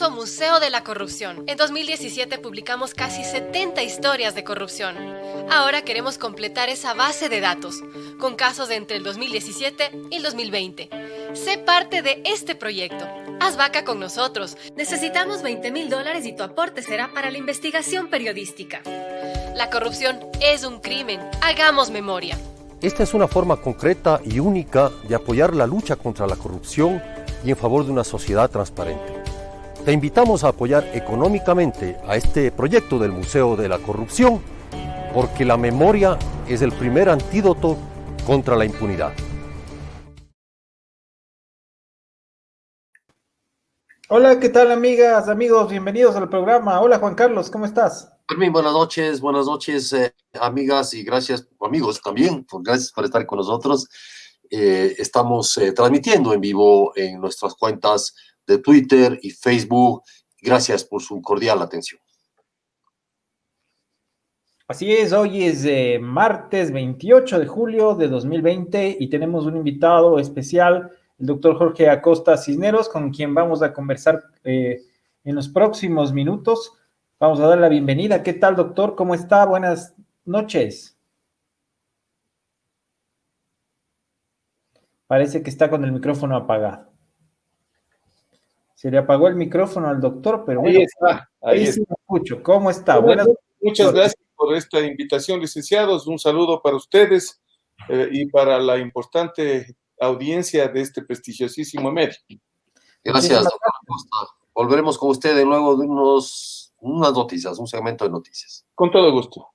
famoso Museo de la Corrupción. En 2017 publicamos casi 70 historias de corrupción. Ahora queremos completar esa base de datos, con casos de entre el 2017 y el 2020. Sé parte de este proyecto. Haz vaca con nosotros. Necesitamos $20,000 y tu aporte será para la investigación periodística. La corrupción es un crimen. Hagamos memoria. Esta es una forma concreta y única de apoyar la lucha contra la corrupción y en favor de una sociedad transparente. Te invitamos a apoyar económicamente a este proyecto del Museo de la Corrupción, porque la memoria es el primer antídoto contra la impunidad. Hola, ¿qué tal, amigas, amigos? Bienvenidos al programa. Hola, Juan Carlos, ¿cómo estás? Fermín, buenas noches, amigas y gracias, amigos también, gracias por estar con nosotros. Estamos transmitiendo en vivo en nuestras cuentas de Twitter y Facebook. Gracias por su cordial atención. Así es, hoy es martes 28 de julio de 2020 y tenemos un invitado especial, el doctor Jorge Acosta Cisneros, con quien vamos a conversar en los próximos minutos. Vamos a dar la bienvenida. ¿Qué tal, doctor? ¿Cómo está? Buenas noches. Parece que está con el micrófono apagado. Se le apagó el micrófono al doctor, pero bueno. Ahí sí lo escucho. ¿Cómo está? Muchas gracias por esta invitación, licenciados. Un saludo para ustedes y para la importante audiencia de este prestigiosísimo medio. Gracias, doctor Acosta. Volveremos con usted luego de unas noticias, un segmento de noticias. Con todo gusto.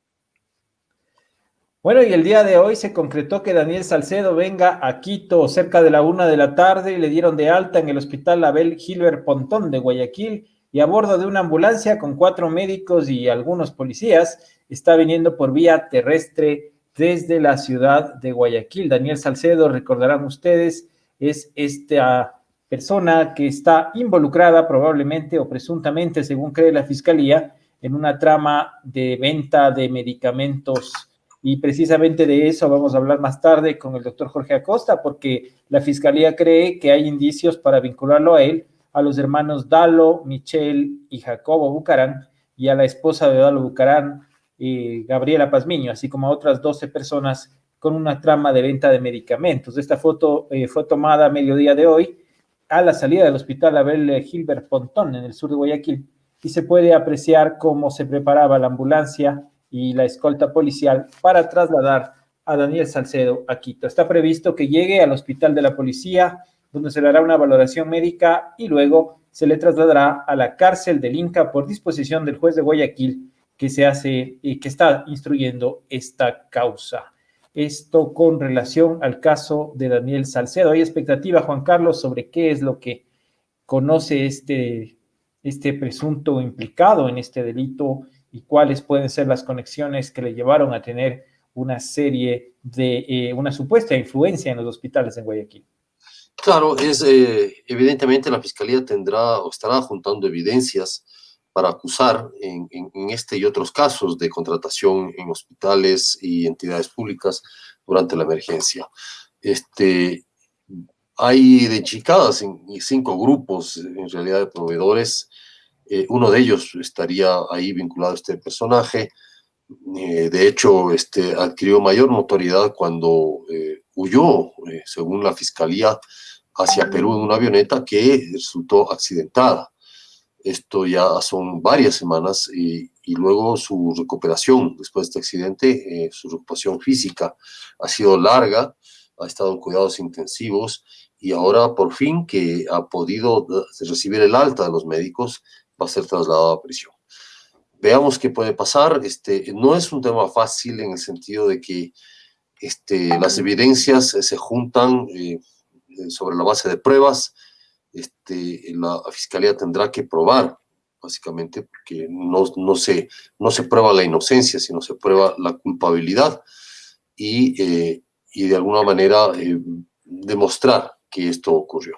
Bueno, y el día de hoy se concretó que Daniel Salcedo venga a Quito cerca de la 1 de la tarde y le dieron de alta en el hospital Abel Gilbert Pontón de Guayaquil y a bordo de una ambulancia con 4 médicos y algunos policías está viniendo por vía terrestre desde la ciudad de Guayaquil. Daniel Salcedo, recordarán ustedes, es esta persona que está involucrada probablemente o presuntamente, según cree la Fiscalía, en una trama de venta de medicamentos. Y precisamente de eso vamos a hablar más tarde con el doctor Jorge Acosta, porque la Fiscalía cree que hay indicios para vincularlo a él, a los hermanos Dalo, Michelle y Jacobo Bucarán, y a la esposa de Dalo Bucarán, Gabriela Pazmiño, así como a otras 12 personas con una trama de venta de medicamentos. Esta foto fue tomada a mediodía de hoy, a la salida del hospital Abel Gilbert Pontón, en el sur de Guayaquil, y se puede apreciar cómo se preparaba la ambulancia y la escolta policial para trasladar a Daniel Salcedo a Quito. Está previsto que llegue al hospital de la policía, donde se le hará una valoración médica y luego se le trasladará a la cárcel del Inca por disposición del juez de Guayaquil que está instruyendo esta causa. Esto con relación al caso de Daniel Salcedo. ¿Hay expectativa, Juan Carlos, sobre qué es lo que conoce este presunto implicado en este delito y cuáles pueden ser las conexiones que le llevaron a tener una serie de, una supuesta influencia en los hospitales en Guayaquil? Claro, evidentemente la Fiscalía tendrá o estará juntando evidencias para acusar en este y otros casos de contratación en hospitales y entidades públicas durante la emergencia. Hay identificadas en 5 grupos, en realidad, de proveedores. Uno de ellos estaría ahí vinculado a este personaje. De hecho, adquirió mayor notoriedad cuando huyó, según la Fiscalía, hacia Perú en una avioneta que resultó accidentada. Esto ya son varias semanas y luego su recuperación después de este accidente, su recuperación física ha sido larga, ha estado en cuidados intensivos y ahora por fin que ha podido recibir el alta de los médicos, va a ser trasladado a prisión. Veamos qué puede pasar. No es un tema fácil en el sentido de que las evidencias se juntan sobre la base de pruebas. La Fiscalía tendrá que probar, básicamente, porque no se prueba la inocencia, sino se prueba la culpabilidad y de alguna manera demostrar que esto ocurrió.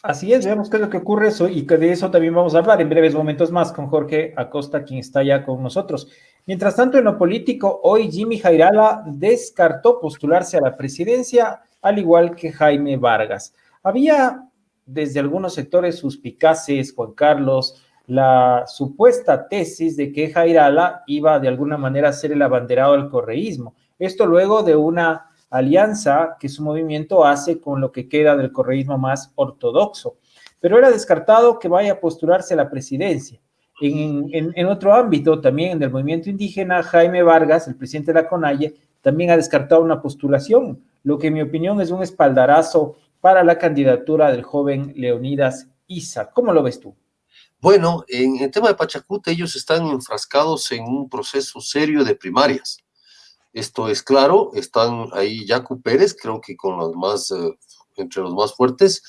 Así es, veamos qué es lo que ocurre eso y que de eso también vamos a hablar en breves momentos más con Jorge Acosta, quien está ya con nosotros. Mientras tanto, en lo político, hoy Jimmy Jairala descartó postularse a la presidencia, al igual que Jaime Vargas. Había desde algunos sectores suspicaces, Juan Carlos, la supuesta tesis de que Jairala iba de alguna manera a ser el abanderado del correísmo. Esto luego de una alianza que su movimiento hace con lo que queda del correísmo más ortodoxo. Pero era descartado que vaya a postularse a la presidencia. En otro ámbito, también del movimiento indígena, Jaime Vargas, el presidente de la CONAIE, también ha descartado una postulación, lo que en mi opinión es un espaldarazo para la candidatura del joven Leonidas Issa. ¿Cómo lo ves tú? Bueno, en el tema de Pachacuti, ellos están enfrascados en un proceso serio de primarias. Esto es claro, están ahí Yacu Pérez, creo que con los más, entre los más fuertes,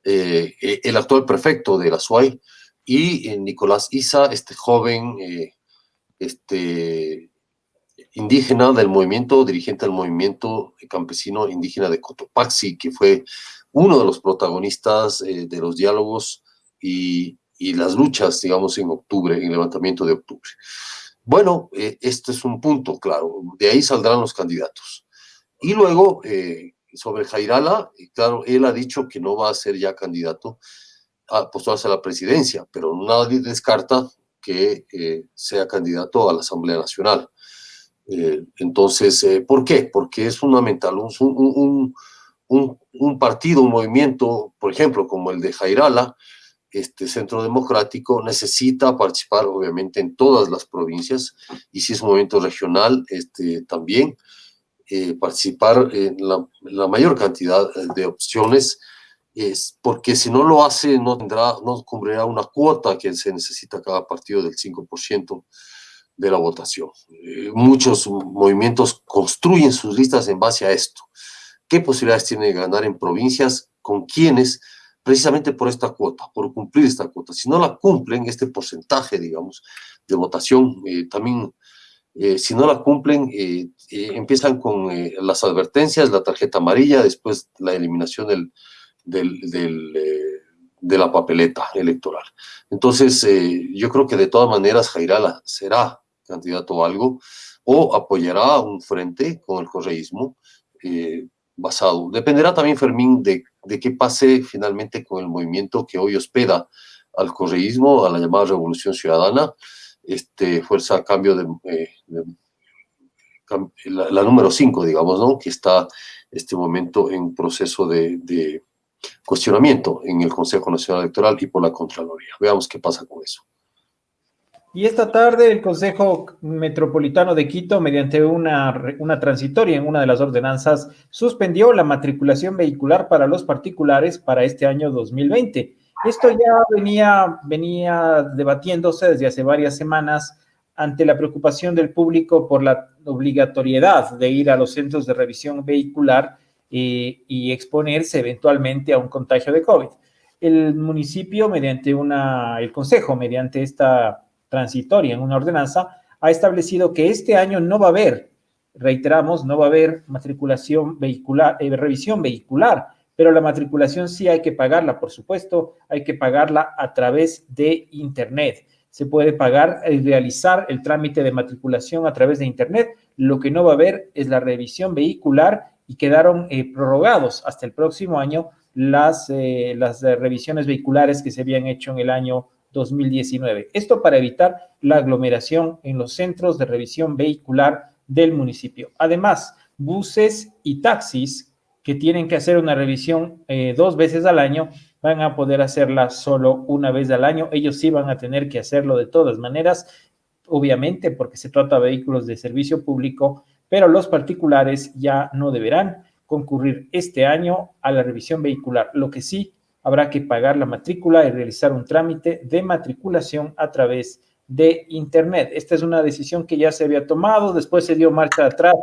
el actual prefecto de la SUAY, y Nicolás Issa, este joven indígena del movimiento, dirigente del movimiento campesino indígena de Cotopaxi, que fue uno de los protagonistas de los diálogos y las luchas, digamos, en octubre, en el levantamiento de octubre. Bueno, este es un punto, claro, de ahí saldrán los candidatos. Y luego, sobre Jairala, claro, él ha dicho que no va a ser ya candidato a postularse a la presidencia, pero nadie descarta que sea candidato a la Asamblea Nacional. Entonces, ¿por qué? Porque es fundamental. Un partido, un movimiento, por ejemplo, como el de Jairala, Centro Democrático, necesita participar obviamente en todas las provincias, y si es un movimiento regional, también participar en la mayor cantidad de opciones, porque si no lo hace no cubrirá una cuota que se necesita cada partido del 5% de la votación. Muchos movimientos construyen sus listas en base a esto. ¿Qué posibilidades tiene de ganar en provincias? ¿Con quiénes? Precisamente por esta cuota, por cumplir esta cuota. Si no la cumplen, este porcentaje, digamos, de votación, también, si no la cumplen, empiezan con las advertencias, la tarjeta amarilla, después la eliminación de la papeleta electoral. Entonces, yo creo que de todas maneras Jairala será candidato a algo, o apoyará un frente con el correísmo, basado. Dependerá también, Fermín, de qué pase finalmente con el movimiento que hoy hospeda al correísmo, a la llamada Revolución Ciudadana, Fuerza Cambio la número 5, digamos, ¿no? Que está este momento en proceso de cuestionamiento en el Consejo Nacional Electoral y por la Contraloría. Veamos qué pasa con eso. Y esta tarde el Consejo Metropolitano de Quito, mediante una transitoria en una de las ordenanzas, suspendió la matriculación vehicular para los particulares para este año 2020. Esto ya venía debatiéndose desde hace varias semanas ante la preocupación del público por la obligatoriedad de ir a los centros de revisión vehicular y exponerse eventualmente a un contagio de COVID. El municipio, el Consejo, mediante esta transitoria en una ordenanza, ha establecido que este año no va a haber, reiteramos, no va a haber matriculación vehicular, revisión vehicular, pero la matriculación sí hay que pagarla, por supuesto, hay que pagarla a través de Internet. Se puede pagar y realizar el trámite de matriculación a través de Internet. Lo que no va a haber es la revisión vehicular, y quedaron prorrogados hasta el próximo año las revisiones vehiculares que se habían hecho en el año 2019. Esto para evitar la aglomeración en los centros de revisión vehicular del municipio. Además, buses y taxis que tienen que hacer una revisión 2 veces al año van a poder hacerla solo una vez al año. Ellos sí van a tener que hacerlo de todas maneras, obviamente porque se trata de vehículos de servicio público, pero los particulares ya no deberán concurrir este año a la revisión vehicular. Lo que sí, habrá que pagar la matrícula y realizar un trámite de matriculación a través de Internet. Esta es una decisión que ya se había tomado, después se dio marcha atrás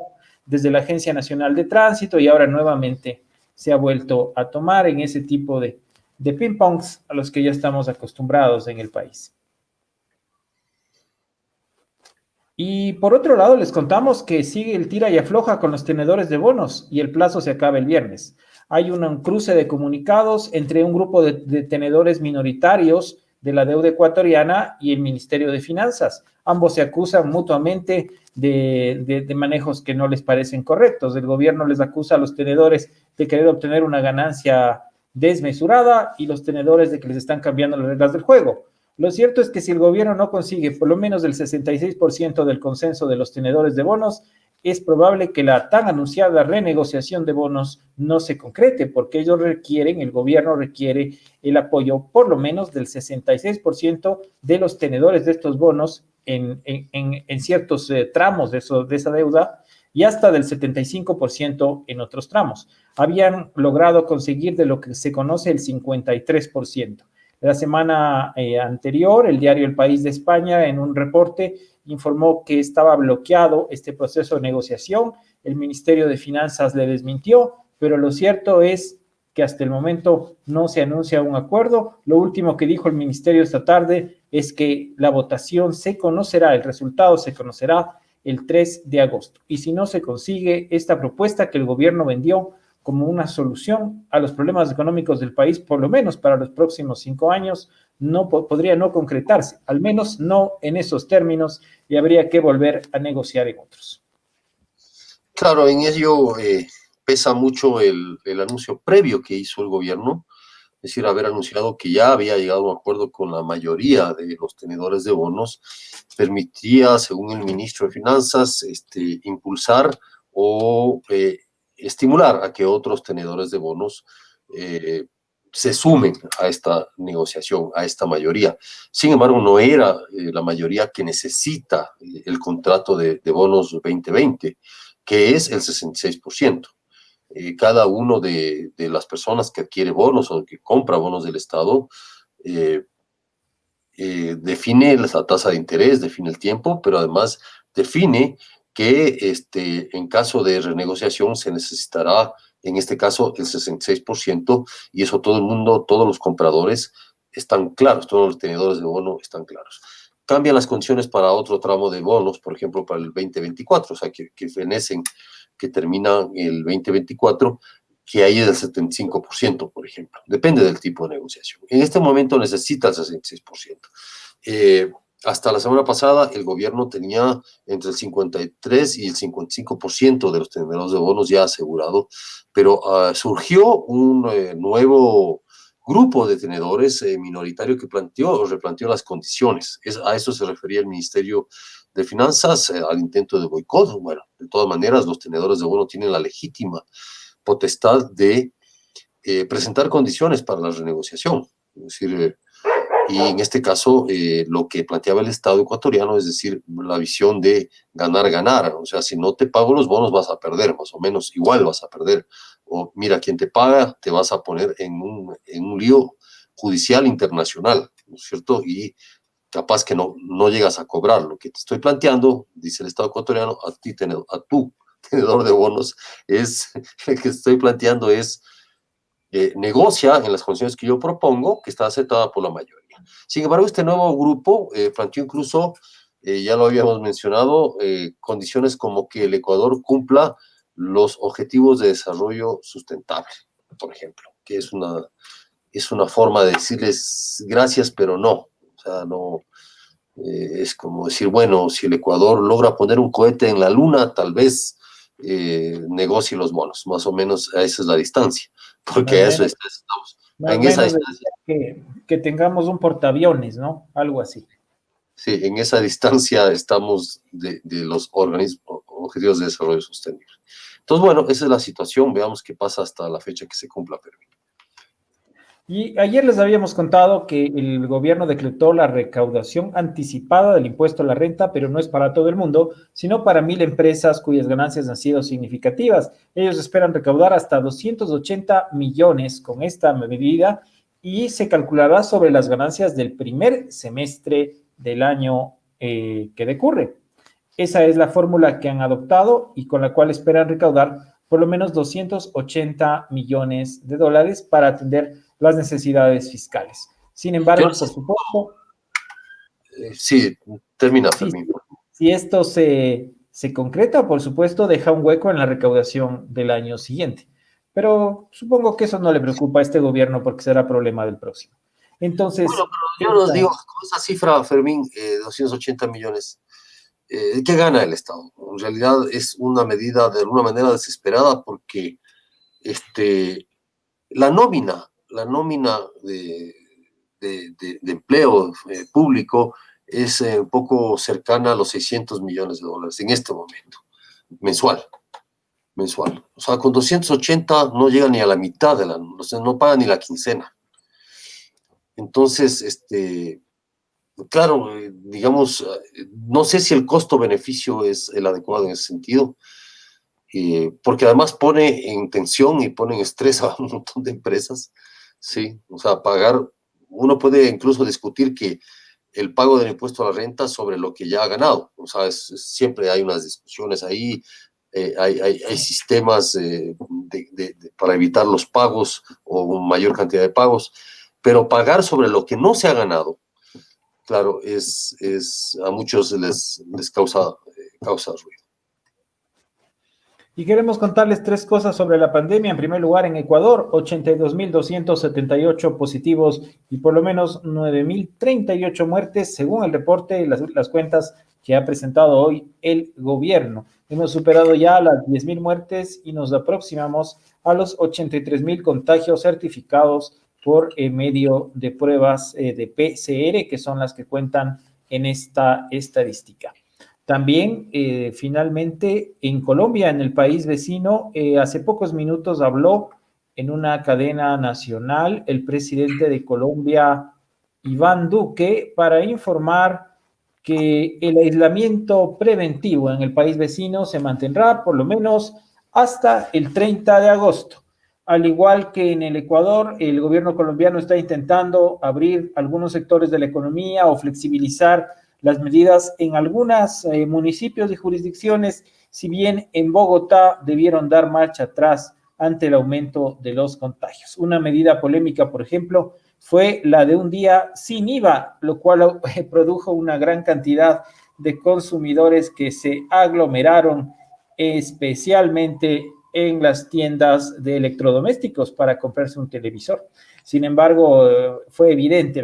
desde la Agencia Nacional de Tránsito y ahora nuevamente se ha vuelto a tomar en ese tipo de ping-pongs a los que ya estamos acostumbrados en el país. Y por otro lado, les contamos que sigue el tira y afloja con los tenedores de bonos y el plazo se acaba el viernes. Hay un cruce de comunicados entre un grupo de tenedores minoritarios de la deuda ecuatoriana y el Ministerio de Finanzas. Ambos se acusan mutuamente de manejos que no les parecen correctos. El gobierno les acusa a los tenedores de querer obtener una ganancia desmesurada y los tenedores de que les están cambiando las reglas del juego. Lo cierto es que si el gobierno no consigue por lo menos el 66% del consenso de los tenedores de bonos, es probable que la tan anunciada renegociación de bonos no se concrete, porque ellos requieren, el gobierno requiere el apoyo por lo menos del 66% de los tenedores de estos bonos en ciertos tramos de esa deuda y hasta del 75% en otros tramos. Habían logrado conseguir de lo que se conoce el 53%. La semana anterior, el diario El País de España, en un reporte, informó que estaba bloqueado este proceso de negociación. El Ministerio de Finanzas le desmintió, pero lo cierto es que hasta el momento no se anuncia un acuerdo. Lo último que dijo el Ministerio esta tarde es que la votación se conocerá, el resultado se conocerá el 3 de agosto. Y si no se consigue esta propuesta que el gobierno vendió como una solución a los problemas económicos del país, por lo menos para los próximos 5 años, podría no concretarse, al menos no en esos términos, y habría que volver a negociar en otros. Claro, en ello pesa mucho el anuncio previo que hizo el gobierno, es decir, haber anunciado que ya había llegado a un acuerdo con la mayoría de los tenedores de bonos, permitía, según el ministro de Finanzas, impulsar o estimular a que otros tenedores de bonos se sumen a esta negociación, a esta mayoría. Sin embargo, no era la mayoría que necesita el contrato de bonos 2020, que es el 66%. Cada uno de las personas que adquiere bonos o que compra bonos del Estado define la tasa de interés, define el tiempo, pero además define que en caso de renegociación se necesitará, en este caso, el 66%, y eso todo el mundo, todos los compradores están claros, todos los tenedores de bono están claros. Cambian las condiciones para otro tramo de bonos, por ejemplo, para el 2024, o sea, que fenecen, que termina el 2024, que hay del 75%, por ejemplo. Depende del tipo de negociación. En este momento necesita el 66%. Hasta la semana pasada, el gobierno tenía entre el 53 y el 55% de los tenedores de bonos ya asegurado, pero surgió un nuevo grupo de tenedores minoritario que replanteó las condiciones. A eso se refería el Ministerio de Finanzas, al intento de boicot. Bueno, de todas maneras, los tenedores de bonos tienen la legítima potestad de presentar condiciones para la renegociación. Es decir, y en este caso, lo que planteaba el Estado ecuatoriano, es decir, la visión de ganar-ganar. O sea, si no te pago los bonos, vas a perder, más o menos, igual vas a perder. O mira, quien te paga, te vas a poner en un lío judicial internacional, ¿no es cierto? Y capaz que no llegas a cobrar. Lo que te estoy planteando, dice el Estado ecuatoriano, a tu tenedor de bonos, lo que estoy planteando es negocia en las condiciones que yo propongo, que está aceptada por la mayoría. Sin embargo, este nuevo grupo planteó incluso, ya lo habíamos mencionado, condiciones como que el Ecuador cumpla los objetivos de desarrollo sustentable, por ejemplo, que es una forma de decirles gracias, pero no. O sea, no, es como decir, bueno, si el Ecuador logra poner un cohete en la luna, tal vez negocie los bonos, más o menos esa es la distancia, porque eso estamos. En esa distancia. Que tengamos un portaaviones, ¿no? Algo así. Sí, en esa distancia estamos de los objetivos de desarrollo sostenible. Entonces, bueno, esa es la situación, veamos qué pasa hasta la fecha que se cumpla, Permín. Y ayer les habíamos contado que el gobierno decretó la recaudación anticipada del impuesto a la renta, pero no es para todo el mundo, sino para 1,000 empresas cuyas ganancias han sido significativas. Ellos esperan recaudar hasta 280 millones con esta medida y se calculará sobre las ganancias del primer semestre del año que decurre. Esa es la fórmula que han adoptado y con la cual esperan recaudar por lo menos 280 millones de dólares para atender las necesidades fiscales. Sin embargo, por supuesto... Sí, termina, Fermín. Si esto se concreta, por supuesto, deja un hueco en la recaudación del año siguiente. Pero supongo que eso no le preocupa a este gobierno porque será problema del próximo. Entonces... Bueno, pero yo les digo, con esa cifra, Fermín, 280 millones, ¿qué gana el Estado? En realidad es una medida de alguna manera desesperada porque la nómina la nómina de empleo público es un poco cercana a los 600 millones de dólares en este momento, mensual. O sea, con 280 no llega ni a la mitad o sea, no paga ni la quincena. Entonces, claro, digamos, no sé si el costo-beneficio es el adecuado en ese sentido, porque además pone en tensión y pone en estrés a un montón de empresas, ¿sí? O sea, uno puede incluso discutir que el pago del impuesto a la renta sobre lo que ya ha ganado, o sea, siempre hay unas discusiones ahí, hay sistemas para evitar los pagos o mayor cantidad de pagos, pero pagar sobre lo que no se ha ganado, claro, a muchos les causa ruido. Y queremos contarles tres cosas sobre la pandemia. En primer lugar, en Ecuador, 82.278 positivos y por lo menos 9.038 muertes, según el reporte y las cuentas que ha presentado hoy el gobierno. Hemos superado ya las 10.000 muertes y nos aproximamos a los 83.000 contagios certificados por medio de pruebas de PCR, que son las que cuentan en esta estadística. También, finalmente, en Colombia, en el país vecino, hace pocos minutos habló en una cadena nacional el presidente de Colombia, Iván Duque, para informar que el aislamiento preventivo en el país vecino se mantendrá por lo menos hasta el 30 de agosto. Al igual que en el Ecuador, el gobierno colombiano está intentando abrir algunos sectores de la economía o flexibilizar las medidas en algunos municipios y jurisdicciones, si bien en Bogotá debieron dar marcha atrás ante el aumento de los contagios. Una medida polémica, por ejemplo, fue la de un día sin IVA, lo cual produjo una gran cantidad de consumidores que se aglomeraron especialmente en las tiendas de electrodomésticos para comprarse un televisor. Sin embargo, fue evidente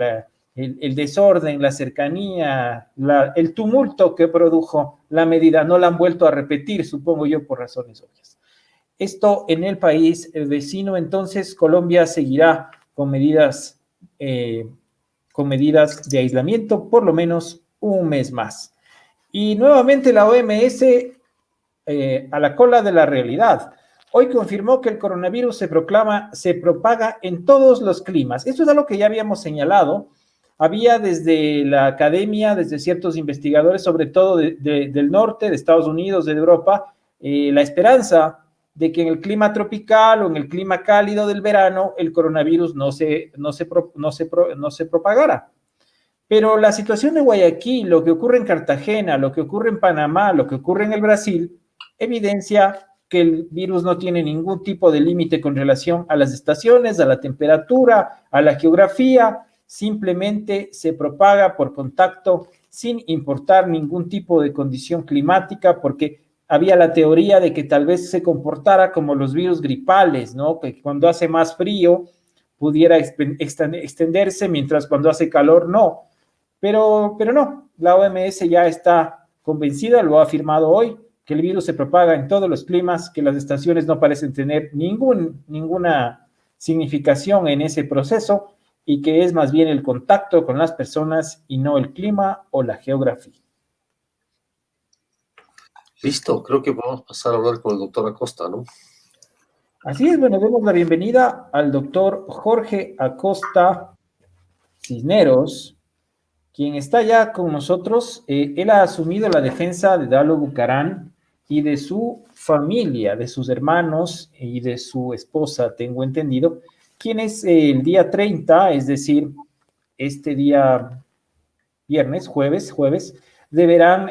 el desorden, la cercanía, el tumulto que produjo la medida. No la han vuelto a repetir, supongo yo, por razones obvias. Esto en el país vecino, entonces, Colombia seguirá con medidas de aislamiento por lo menos un mes más. Y nuevamente la OMS a la cola de la realidad. Hoy confirmó que el coronavirus se propaga en todos los climas. Esto es algo que ya habíamos señalado. Había desde la academia, desde ciertos investigadores, sobre todo del norte, de Estados Unidos, de Europa, la esperanza de que en el clima tropical o en el clima cálido del verano el coronavirus no se propagara. Pero la situación de Guayaquil, lo que ocurre en Cartagena, lo que ocurre en Panamá, lo que ocurre en el Brasil, evidencia que el virus no tiene ningún tipo de límite con relación a las estaciones, a la temperatura, a la geografía, simplemente se propaga por contacto sin importar ningún tipo de condición climática, porque había la teoría de que tal vez se comportara como los virus gripales, ¿no? Que cuando hace más frío pudiera extenderse, mientras cuando hace calor no. Pero no, la OMS ya está convencida, lo ha afirmado hoy, que el virus se propaga en todos los climas, que las estaciones no parecen tener ninguna significación en ese proceso y que es más bien el contacto con las personas y no el clima o la geografía. Listo, creo que vamos a pasar a hablar con el doctor Acosta, ¿no? Así es, bueno, demos la bienvenida al doctor Jorge Acosta Cisneros, quien está ya con nosotros. Él ha asumido la defensa de Dalo Bucaram y de su familia, de sus hermanos y de su esposa, tengo entendido, quienes el día 30, es decir, este día jueves, deberán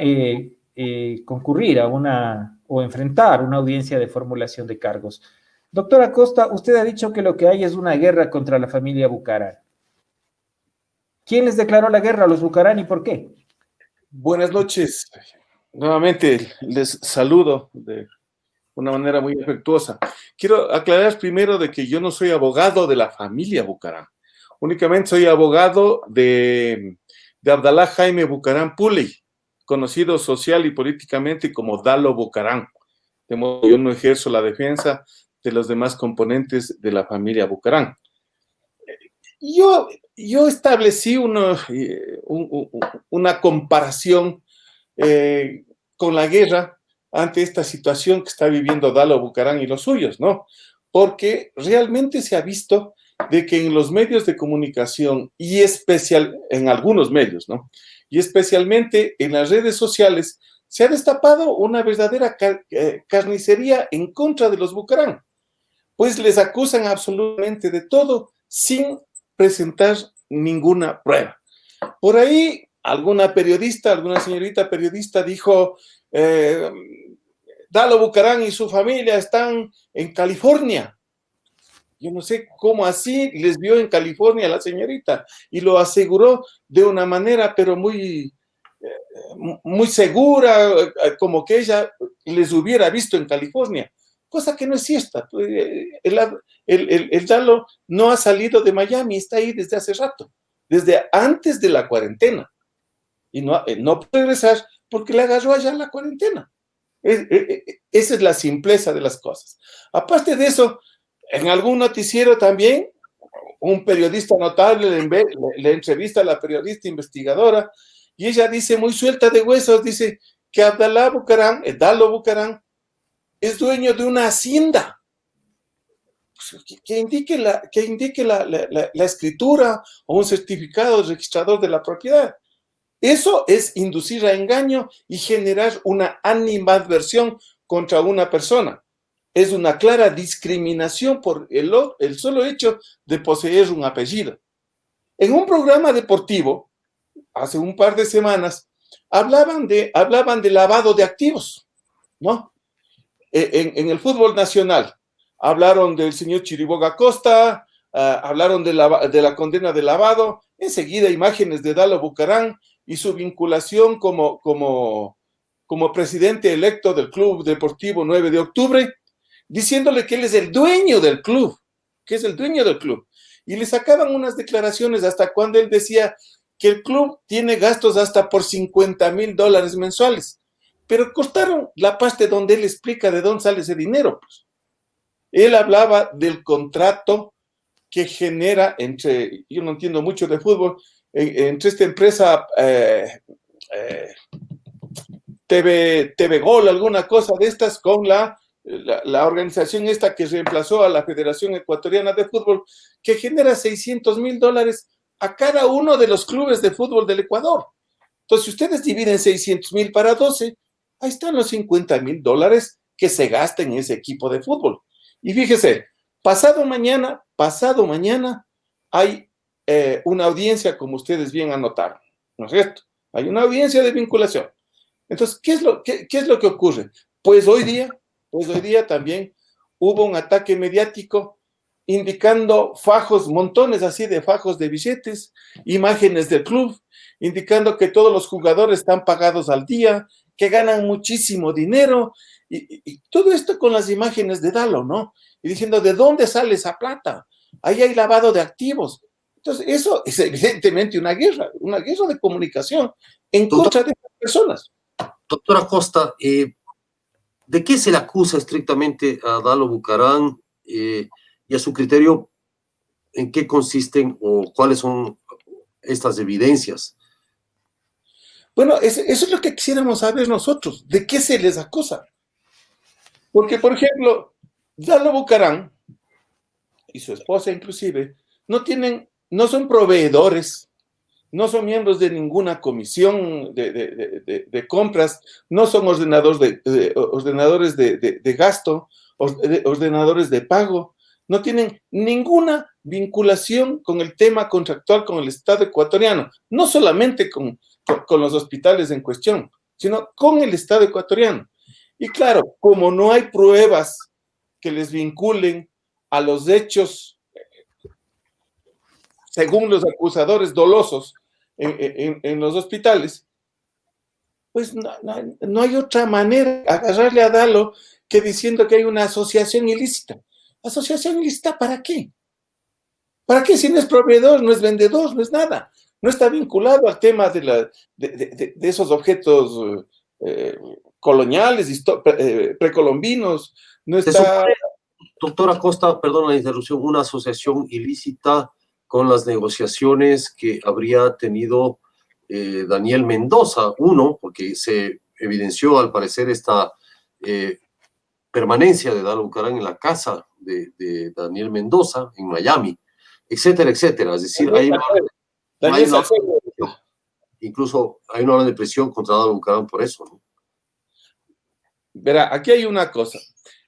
concurrir o enfrentar una audiencia de formulación de cargos. Doctor Acosta, usted ha dicho que lo que hay es una guerra contra la familia Bucaram. ¿Quién les declaró la guerra a los Bucaram y por qué? Buenas noches. Nuevamente les saludo de una manera muy afectuosa. Quiero aclarar primero de que yo no soy abogado de la familia Bucaram. Únicamente soy abogado de Abdalá Jaime Bucaram Puley, conocido social y políticamente como Dalo Bucaram. De modo que yo no ejerzo la defensa de los demás componentes de la familia Bucaram. Yo establecí una comparación con la guerra ante esta situación que está viviendo Dalo Bucaram y los suyos, ¿no? Porque realmente se ha visto de que en los medios de comunicación y en algunos medios, ¿no? Y especialmente en las redes sociales, se ha destapado una verdadera carnicería en contra de los Bucaram. Pues les acusan absolutamente de todo sin presentar ninguna prueba. Por ahí, alguna señorita periodista dijo, Dalo Bucaram y su familia están en California. Yo no sé cómo así les vio en California la señorita y lo aseguró de una manera pero muy segura, como que ella les hubiera visto en California, cosa que no es cierta. El Dalo no ha salido de Miami, está ahí desde hace rato, desde antes de la cuarentena, y no puede regresar porque le agarró allá la cuarentena. Esa es la simpleza de las cosas. Aparte de eso, en algún noticiero también, un periodista notable le entrevista a la periodista investigadora y ella dice, muy suelta de huesos, dice que Dalo Bucaram, es dueño de una hacienda. Que indique la escritura o un certificado registrador de la propiedad. Eso es inducir a engaño y generar una animadversión contra una persona. Es una clara discriminación por el solo hecho de poseer un apellido. En un programa deportivo, hace un par de semanas, hablaban de lavado de activos, ¿no? En el fútbol nacional, hablaron del señor Chiriboga Costa, hablaron de la condena de lavado, enseguida imágenes de Dalo Bucaram y su vinculación como presidente electo del Club Deportivo 9 de Octubre, diciéndole que él es el dueño del club, Y le sacaban unas declaraciones hasta cuando él decía que el club tiene gastos hasta por $50,000 mensuales, pero cortaron la parte donde él explica de dónde sale ese dinero. Pues. Él hablaba del contrato que genera yo no entiendo mucho de fútbol, entre esta empresa TV Gol, alguna cosa de estas, con la organización esta que reemplazó a la Federación Ecuatoriana de Fútbol, que genera $600,000 a cada uno de los clubes de fútbol del Ecuador. Entonces, si ustedes dividen 600,000 para 12, ahí están los $50,000 que se gastan en ese equipo de fútbol. Y fíjese, pasado mañana hay una audiencia, como ustedes bien anotaron, ¿no es cierto? Hay una audiencia de vinculación. Entonces, ¿qué es lo que ocurre? Pues hoy día también hubo un ataque mediático indicando montones así de fajos de billetes, imágenes del club, indicando que todos los jugadores están pagados al día, que ganan muchísimo dinero, y todo esto con las imágenes de Dalo, ¿no? Y diciendo, ¿de dónde sale esa plata? Ahí hay lavado de activos. Entonces, eso es evidentemente una guerra de comunicación en contra de estas personas. Doctora Costa, ¿de qué se le acusa estrictamente a Dalo Bucaram y a su criterio, en qué consisten o cuáles son estas evidencias? Bueno, eso es lo que quisiéramos saber nosotros, ¿de qué se les acusa? Porque, por ejemplo, Dalo Bucaram y su esposa inclusive no son proveedores, no son miembros de ninguna comisión de compras, no son ordenadores de gasto, ordenadores de pago, no tienen ninguna vinculación con el tema contractual con el Estado ecuatoriano, no solamente con los hospitales en cuestión, sino con el Estado ecuatoriano. Y claro, como no hay pruebas que les vinculen a los hechos, según los acusadores dolosos en los hospitales, pues no hay otra manera de agarrarle a Dalo que diciendo que hay una asociación ilícita. ¿Asociación ilícita para qué? ¿Para qué si no es proveedor, no es vendedor, no es nada? No está vinculado al tema de esos objetos coloniales, precolombinos, no está... Doctora Costa, perdón la interrupción, una asociación ilícita con las negociaciones que habría tenido Daniel Mendoza. Uno, porque se evidenció al parecer esta permanencia de Dalo Bucaram en la casa de Daniel Mendoza en Miami, etcétera, etcétera. Es decir, incluso hay una orden de prisión contra Dalo Bucaram por eso, ¿no? Verá, aquí hay una cosa.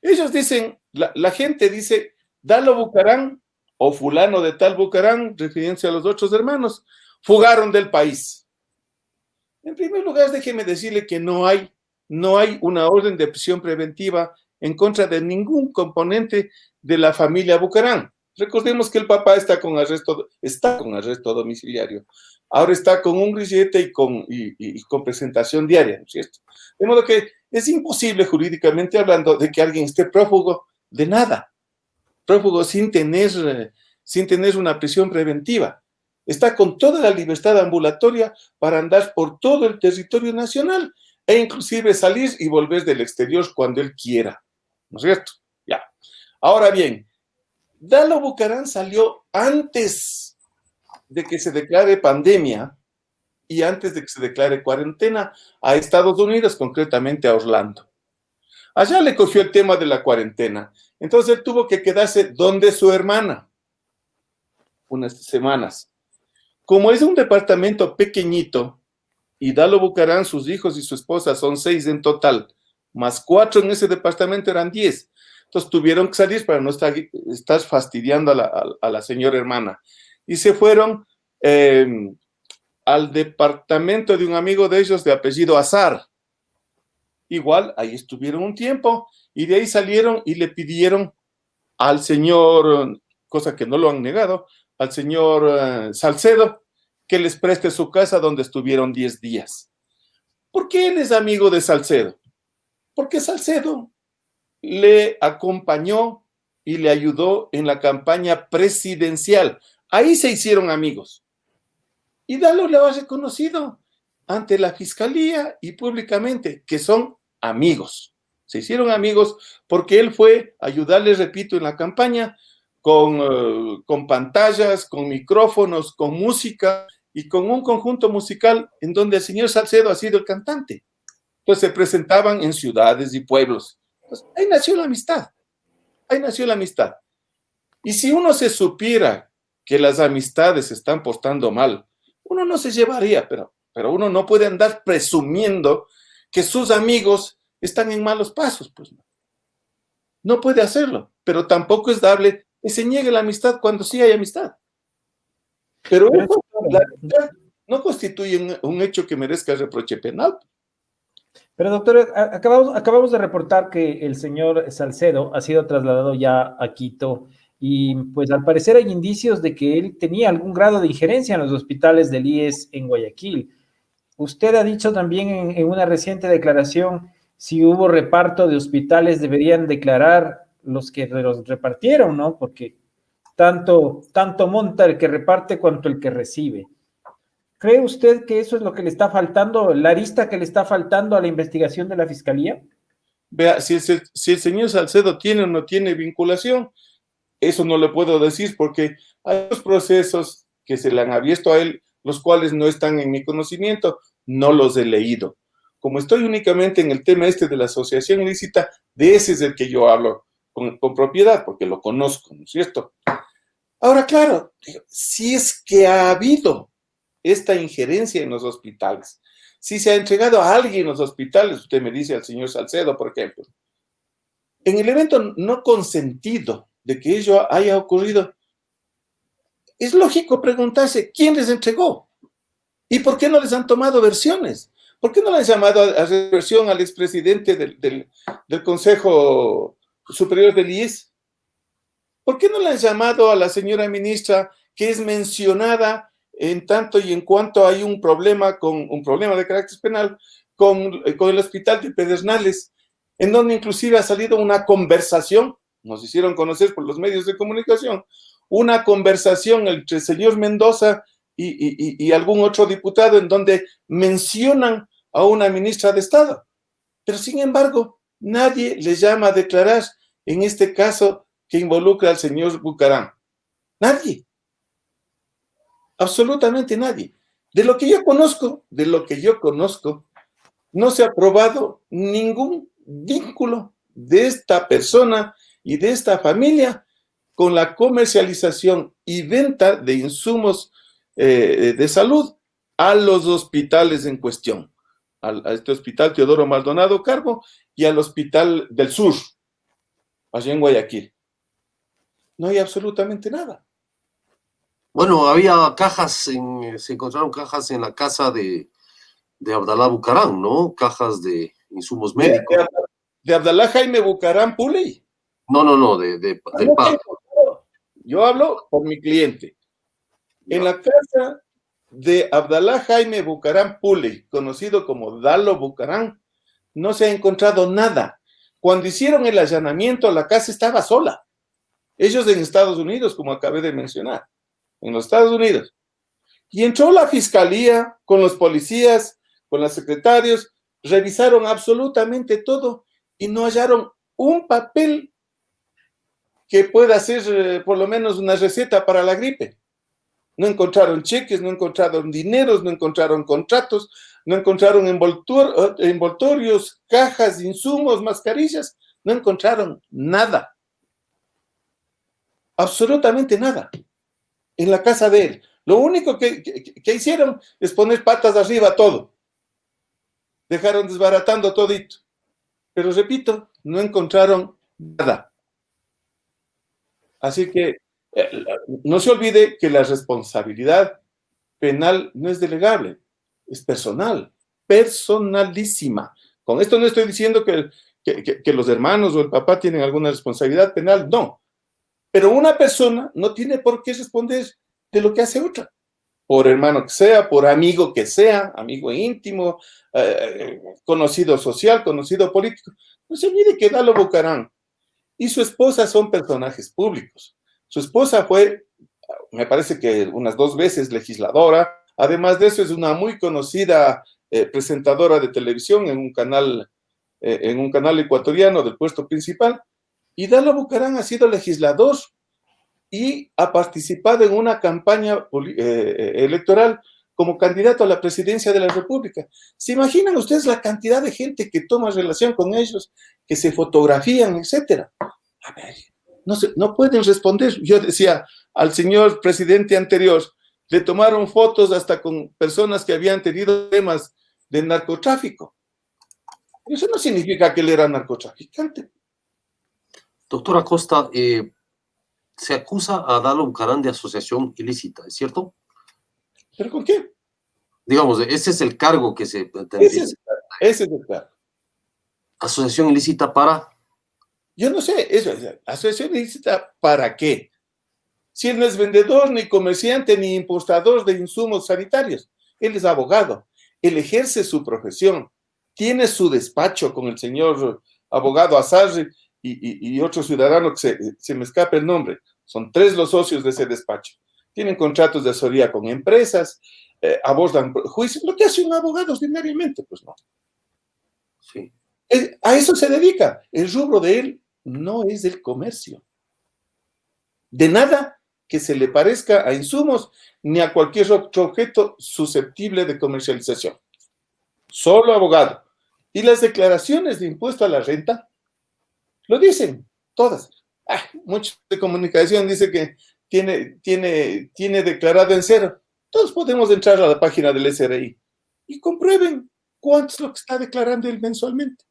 Ellos dicen, la gente dice, Dalo Bucaram o fulano de tal Bucaram, refiriéndose a los otros hermanos, fugaron del país. En primer lugar, déjeme decirle que no hay una orden de prisión preventiva en contra de ningún componente de la familia Bucaram. Recordemos que el papá está con arresto domiciliario. Ahora está con un grillete y con presentación diaria, ¿no es cierto? De modo que es imposible jurídicamente hablando de que alguien esté prófugo de nada, prófugo sin tener una prisión preventiva. Está con toda la libertad ambulatoria para andar por todo el territorio nacional e inclusive salir y volver del exterior cuando él quiera, ¿no es cierto? Ya. Ahora bien, Dalo Bucaram salió antes de que se declare pandemia y antes de que se declare cuarentena a Estados Unidos, concretamente a Orlando. Allá le cogió el tema de la cuarentena. Entonces él tuvo que quedarse donde su hermana unas semanas. Como es un departamento pequeñito y Dalo Bucaram, sus hijos y su esposa son 6 en total, más 4 en ese departamento eran 10. Entonces tuvieron que salir para no estar fastidiando a la señora hermana. Y se fueron al departamento de un amigo de ellos de apellido Azar. Igual, ahí estuvieron un tiempo y de ahí salieron y le pidieron al señor, cosa que no lo han negado, al señor Salcedo, que les preste su casa donde estuvieron 10 días. ¿Por qué él es amigo de Salcedo? Porque Salcedo le acompañó y le ayudó en la campaña presidencial. Ahí se hicieron amigos. Y Dalo le ha reconocido ante la fiscalía y públicamente que son amigos. Se hicieron amigos porque él fue a ayudarles, repito, en la campaña con pantallas, con micrófonos, con música y con un conjunto musical en donde el señor Salcedo ha sido el cantante. Entonces se presentaban en ciudades y pueblos. Entonces, ahí nació la amistad. Ahí nació la amistad. Y si uno se supiera que las amistades se están portando mal, uno no se llevaría, pero uno no puede andar presumiendo que sus amigos están en malos pasos, pues no. No puede hacerlo, pero tampoco es dable que se niegue la amistad cuando sí hay amistad. Pero eso, la amistad no constituye un hecho que merezca reproche penal. Pero doctor, acabamos de reportar que el señor Salcedo ha sido trasladado ya a Quito y pues al parecer hay indicios de que él tenía algún grado de injerencia en los hospitales del IES en Guayaquil. Usted ha dicho también en una reciente declaración, si hubo reparto de hospitales deberían declarar los que los repartieron, ¿no? Porque tanto monta el que reparte cuanto el que recibe. ¿Cree usted que eso es lo que le está faltando, la arista que le está faltando a la investigación de la Fiscalía? Vea, si el señor Salcedo tiene o no tiene vinculación, eso no le puedo decir porque hay dos procesos que se le han abierto a él, los cuales no están en mi conocimiento, no los he leído. Como estoy únicamente en el tema de la asociación ilícita, de ese es el que yo hablo con propiedad, porque lo conozco, ¿no es cierto? Ahora, claro, si es que ha habido esta injerencia en los hospitales, si se ha entregado a alguien en los hospitales, usted me dice al señor Salcedo, por ejemplo, en el evento no consentido de que ello haya ocurrido, es lógico preguntarse quién les entregó y por qué no les han tomado versiones. ¿Por qué no le han llamado a reversión al expresidente del Consejo Superior del IES? ¿Por qué no le han llamado a la señora ministra que es mencionada en tanto y en cuanto hay un problema de carácter penal con el hospital de Pedernales, en donde inclusive ha salido una conversación, nos hicieron conocer por los medios de comunicación, una conversación entre el señor Mendoza y algún otro diputado en donde mencionan a una ministra de Estado. Pero sin embargo, nadie le llama a declarar en este caso que involucra al señor Bucaram. Nadie. Absolutamente nadie. De lo que yo conozco, no se ha probado ningún vínculo de esta persona y de esta familia con la comercialización y venta de insumos de salud a los hospitales en cuestión, a este hospital Teodoro Maldonado Carbo y al hospital del sur, allá en Guayaquil. No hay absolutamente nada. Bueno, había cajas, se encontraron cajas en la casa de Abdalá Bucaram, ¿no? Cajas de insumos médicos. De Abdalá Jaime Bucaram Puley. No, del padre. Yo hablo por mi cliente. En la casa de Abdalá Jaime Bucaram Puley, conocido como Dalo Bucaram, no se ha encontrado nada. Cuando hicieron el allanamiento, la casa estaba sola. Ellos en Estados Unidos, como acabé de mencionar, en los Estados Unidos. Y entró la fiscalía con los policías, con los secretarios, revisaron absolutamente todo y no hallaron un papel que pueda ser por lo menos una receta para la gripe. No encontraron cheques, no encontraron dineros, no encontraron contratos, no encontraron envoltorios, cajas, insumos, mascarillas, no encontraron nada. Absolutamente nada. En la casa de él. Lo único que hicieron es poner patas arriba a todo. Dejaron desbaratando todito. Pero repito, no encontraron nada. Así que no se olvide que la responsabilidad penal no es delegable, es personal, personalísima. Con esto no estoy diciendo que los hermanos o el papá tienen alguna responsabilidad penal, no. Pero una persona no tiene por qué responder de lo que hace otra. Por hermano que sea, por amigo que sea, amigo íntimo, conocido social, conocido político. No se olvide que Dalo Bucaram y su esposa son personajes públicos. Su esposa fue, me parece que unas 2 veces legisladora. Además de eso, es una muy conocida presentadora de televisión en un canal ecuatoriano del puesto principal. Y Dalo Bucaram ha sido legislador y ha participado en una campaña electoral como candidato a la presidencia de la República. ¿Se imaginan ustedes la cantidad de gente que toma relación con ellos, que se fotografían, etcétera? A ver, no pueden responder. Yo decía al señor presidente anterior, le tomaron fotos hasta con personas que habían tenido temas de narcotráfico. Eso no significa que él era narcotraficante. Doctor Acosta, se acusa a Dalo Bucaram de asociación ilícita, ¿es cierto? ¿Pero con qué? Digamos, ese es el cargo que se Ese es el cargo. ¿Asociación ilícita para? Yo no sé, asociación ilícita ¿para qué? Si él no es vendedor, ni comerciante, ni importador de insumos sanitarios, él es abogado, él ejerce su profesión, tiene su despacho con el señor abogado Azarri y otro ciudadano que se me escapa el nombre. Son 3 los socios de ese despacho. Tienen contratos de asesoría con empresas, abordan juicios, lo que hace un abogado ordinariamente, pues no. Sí. A eso se dedica. El rubro de él no es el comercio. De nada que se le parezca a insumos ni a cualquier otro objeto susceptible de comercialización. Solo abogado. Y las declaraciones de impuesto a la renta lo dicen, todas. Muchos de comunicación dice que tiene declarado en cero. Todos podemos entrar a la página del SRI y comprueben cuánto es lo que está declarando él mensualmente.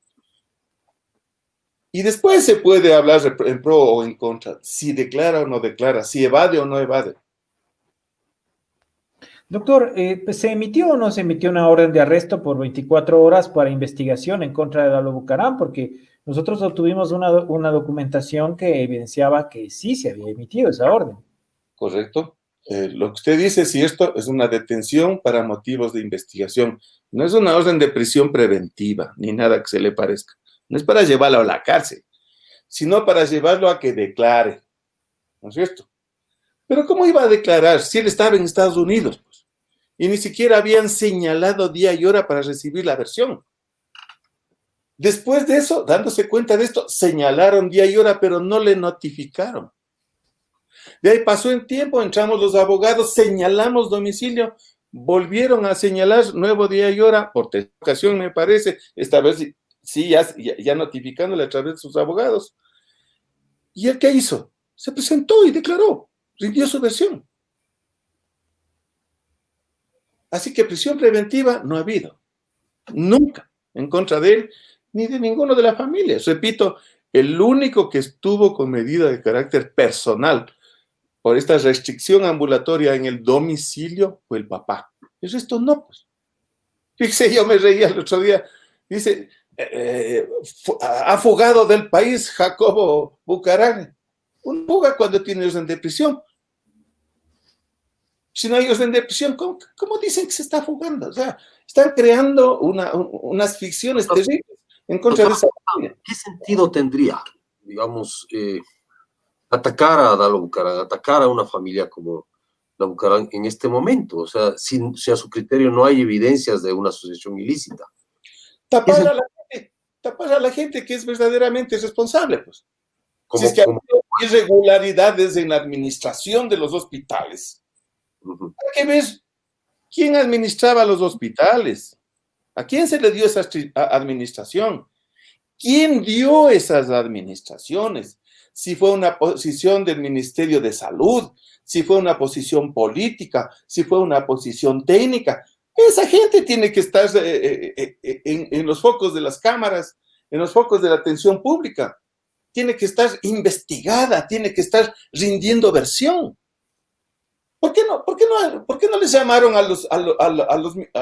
Y después se puede hablar en pro o en contra, si declara o no declara, si evade o no evade. Doctor, pues, ¿se emitió o no se emitió una orden de arresto por 24 horas para investigación en contra de Dalo Bucaram? Porque nosotros obtuvimos una documentación que evidenciaba que sí se había emitido esa orden. Correcto. Lo que usted dice es cierto, es una detención para motivos de investigación. No es una orden de prisión preventiva, ni nada que se le parezca. No es para llevarlo a la cárcel, sino para llevarlo a que declare. ¿No es cierto? Pero ¿cómo iba a declarar si él estaba en Estados Unidos? Pues? Y ni siquiera habían señalado día y hora para recibir la versión. Después de eso, dándose cuenta de esto, señalaron día y hora, pero no le notificaron. De ahí pasó el tiempo, entramos los abogados, señalamos domicilio, volvieron a señalar nuevo día y hora, por tercera ocasión me parece, esta vez sí, ya notificándole a través de sus abogados. ¿Y él qué hizo? Se presentó y declaró, rindió su versión. Así que prisión preventiva no ha habido, nunca, en contra de él, ni de ninguno de la familia. Repito, el único que estuvo con medida de carácter personal por esta restricción ambulatoria en el domicilio fue el papá. El resto no, pues. Fíjese, yo me reía el otro día. Dice, ha fugado del país Jacobo Bucaram. Uno fuga cuando tiene orden de prisión. Si no hay orden de prisión, ¿cómo dicen que se está fugando? O sea, están creando unas ficciones terribles en contra de esa familia. ¿Qué sentido tendría, digamos, atacar a Dalo Bucaram, atacar a una familia como la Bucaram en este momento? O sea, si a su criterio no hay evidencias de una asociación ilícita. Tapar a la gente que es verdaderamente responsable, pues. Si es que hay irregularidades en la administración de los hospitales, hay que ver quién administraba los hospitales, a quién se le dio esa administración, quién dio esas administraciones, si fue una posición del Ministerio de Salud, si fue una posición política, si fue una posición técnica. Esa gente tiene que estar en los focos de las cámaras, en los focos de la atención pública. Tiene que estar investigada, tiene que estar rindiendo versión. ¿Por qué no les llamaron a los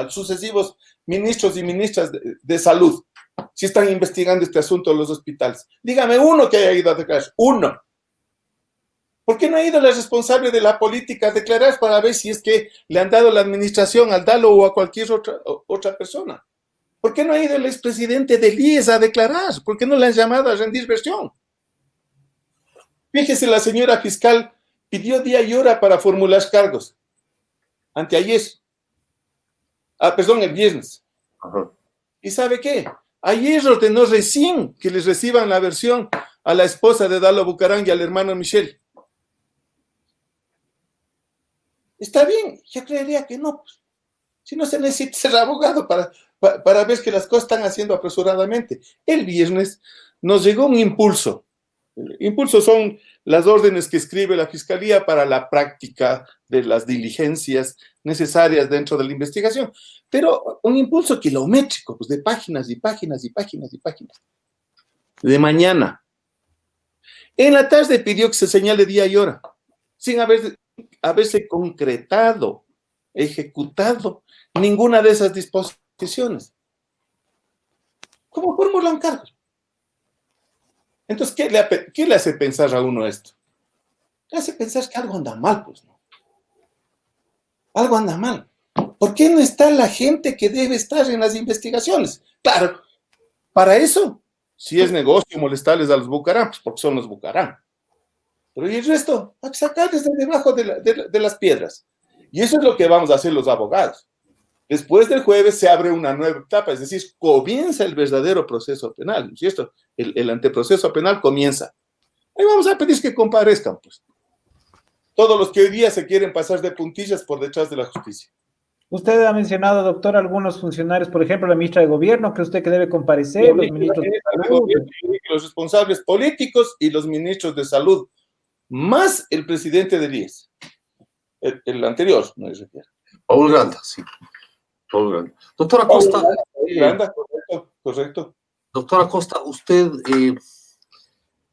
sucesivos ministros y ministras de salud si están investigando este asunto de los hospitales? Dígame uno que haya ido a declarar, uno. ¿Por qué no ha ido la responsable de la política a declarar para ver si es que le han dado la administración al Dalo o a cualquier otra persona? ¿Por qué no ha ido el expresidente del IES a declarar? ¿Por qué no le han llamado a rendir versión? Fíjese, la señora fiscal pidió día y hora para formular cargos. Anteayer. El viernes. Ajá. ¿Y sabe qué? Ayer ordenó recién que les reciban la versión a la esposa de Dalo Bucaram y al hermano Michel. Está bien, yo creería que no. Pues. Si no se necesita ser abogado para ver que las cosas están haciendo apresuradamente. El viernes nos llegó un impulso. Impulsos son las órdenes que escribe la Fiscalía para la práctica de las diligencias necesarias dentro de la investigación. Pero un impulso kilométrico, pues de páginas y páginas y páginas y páginas. De mañana. En la tarde pidió que se señale día y hora, sin haberse concretado, ejecutado ninguna de esas disposiciones. ¿Cómo formulan cargos? Entonces, ¿qué le hace pensar a uno esto? Le hace pensar que algo anda mal, pues, ¿no? Algo anda mal. ¿Por qué no está la gente que debe estar en las investigaciones? Claro, para eso, si es negocio molestarles a los Bucaram, pues porque son los Bucaram. Pero ¿y el resto? Hay que sacarles de debajo de las piedras. Y eso es lo que vamos a hacer los abogados. Después del jueves se abre una nueva etapa, es decir, comienza el verdadero proceso penal, ¿no es cierto? El anteproceso penal comienza. Ahí vamos a pedir que comparezcan, pues. Todos los que hoy día se quieren pasar de puntillas por detrás de la justicia. Usted ha mencionado, doctor, algunos funcionarios, por ejemplo, la ministra de Gobierno, ¿cree usted que debe comparecer? Los ministros de Salud. Los responsables políticos y los ministros de Salud, más el presidente del IES. El anterior, no me refiero. Paul Granda, sí. Paul Granda. Doctora Costa. Correcto. Doctora Costa, usted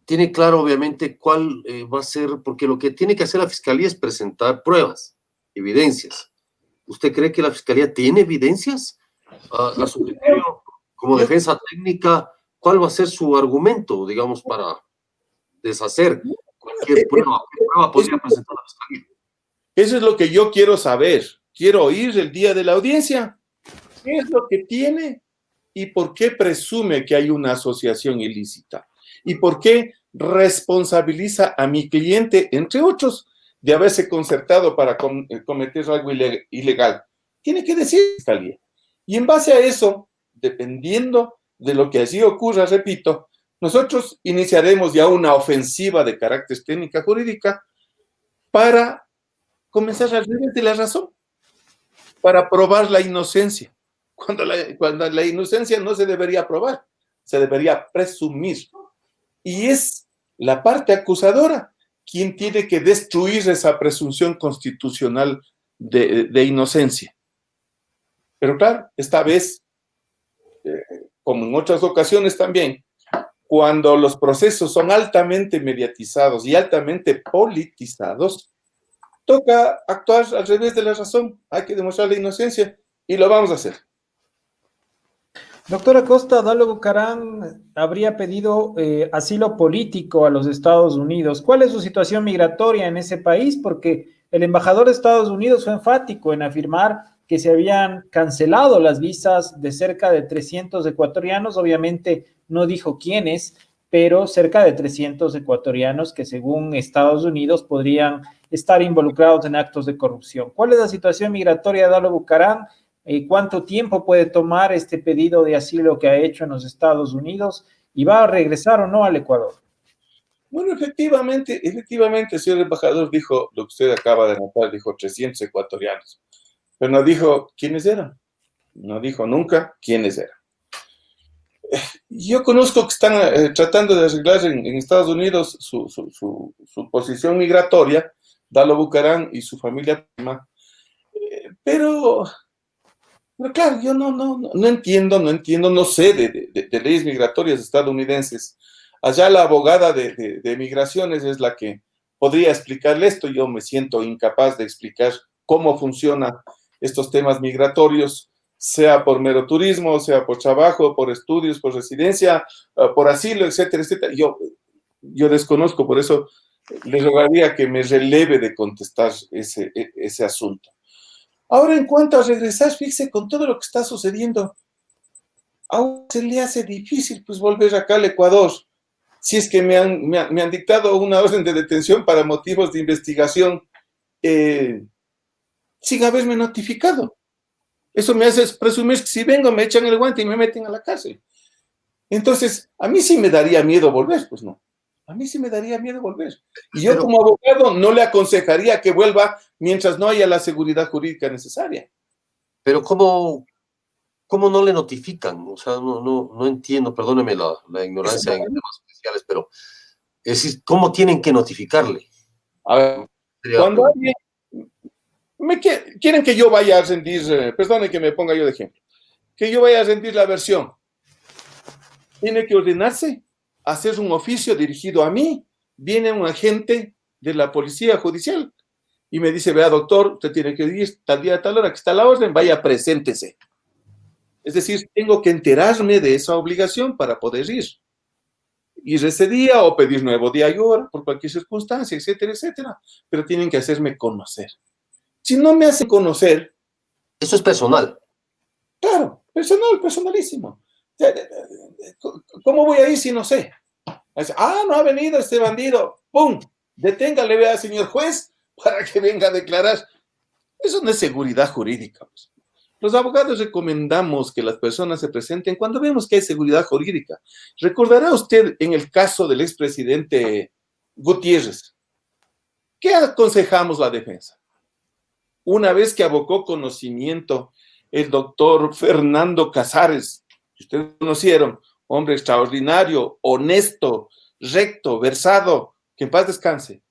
tiene claro, obviamente, cuál va a ser, porque lo que tiene que hacer la Fiscalía es presentar pruebas, evidencias. ¿Usted cree que la Fiscalía tiene evidencias? A su criterio, como defensa técnica, ¿cuál va a ser su argumento, digamos, para deshacer cualquier prueba? ¿Qué prueba podría presentar la Fiscalía? Eso es lo que yo quiero saber. Quiero oír el día de la audiencia. ¿Qué es lo que tiene y por qué presume que hay una asociación ilícita? ¿Y por qué responsabiliza a mi cliente, entre otros, de haberse concertado para cometer algo ilegal? Tiene que decir la Fiscalía. Y en base a eso, dependiendo de lo que así ocurra, repito, nosotros iniciaremos ya una ofensiva de carácter técnica jurídica para comenzar al revés de la razón, para probar la inocencia, cuando la inocencia no se debería probar, se debería presumir. Y es la parte acusadora quien tiene que destruir esa presunción constitucional de inocencia. Pero claro, esta vez, como en otras ocasiones también, cuando los procesos son altamente mediatizados y altamente politizados, toca actuar al revés de la razón. Hay que demostrar la inocencia y lo vamos a hacer. Doctor Acosta, Dalo Bucaram habría pedido asilo político a los Estados Unidos. ¿Cuál es su situación migratoria en ese país? Porque el embajador de Estados Unidos fue enfático en afirmar que se habían cancelado las visas de cerca de 300 ecuatorianos. Obviamente no dijo quiénes, pero cerca de 300 ecuatorianos que según Estados Unidos podrían estar involucrados en actos de corrupción. ¿Cuál es la situación migratoria de Dalo Bucaram? ¿Cuánto tiempo puede tomar este pedido de asilo que ha hecho en los Estados Unidos? ¿Y va a regresar o no al Ecuador? Bueno, efectivamente, el señor embajador dijo lo que usted acaba de notar, dijo 300 ecuatorianos, pero no dijo quiénes eran, no dijo nunca quiénes eran. Yo conozco que están tratando de arreglar en Estados Unidos su posición migratoria, Dalo Bucaram y su familia, pero claro, yo no entiendo, no sé de leyes migratorias estadounidenses. Allá la abogada de migraciones es la que podría explicarle esto. Yo me siento incapaz de explicar cómo funcionan estos temas migratorios, sea por mero turismo, sea por trabajo, por estudios, por residencia, por asilo, etcétera, etcétera. Yo desconozco, por eso le rogaría que me releve de contestar ese asunto. Ahora, en cuanto a regresar, fíjese, con todo lo que está sucediendo, aún se le hace difícil pues volver acá al Ecuador. Si es que me han dictado una orden de detención para motivos de investigación sin haberme notificado. Eso me hace presumir que si vengo me echan el guante y me meten a la cárcel. Entonces, a mí sí me daría miedo volver, pues no. A mí sí me daría miedo volver. Y yo como abogado no le aconsejaría que vuelva mientras no haya la seguridad jurídica necesaria. Pero ¿cómo no le notifican? O sea, no entiendo, perdóneme la ignorancia en temas especiales, pero es decir, ¿cómo tienen que notificarle? A ver, cuando alguien quieren que yo vaya a rendir, perdone que me ponga yo de ejemplo, que yo vaya a rendir la versión, tiene que ordenarse, hacer un oficio dirigido a mí, viene un agente de la policía judicial y me dice, vea doctor, usted tiene que ir tal día, tal hora, que está la orden, vaya, preséntese. Es decir, tengo que enterarme de esa obligación para poder ir. Ir ese día o pedir nuevo día y hora por cualquier circunstancia, etcétera, etcétera. Pero tienen que hacerme conocer. Si no me hacen conocer... Eso es personal. Claro, personalísimo. ¿Cómo voy a ir si no sé? No ha venido este bandido. ¡Pum! Deténgale, vea, señor juez, para que venga a declarar. Eso no es seguridad jurídica. Los abogados recomendamos que las personas se presenten cuando vemos que hay seguridad jurídica. Recordará usted en el caso del expresidente Gutiérrez. ¿Qué aconsejamos la defensa? Una vez que abocó conocimiento el doctor Fernando Casares, que ustedes conocieron, hombre extraordinario, honesto, recto, versado, que en paz descanse,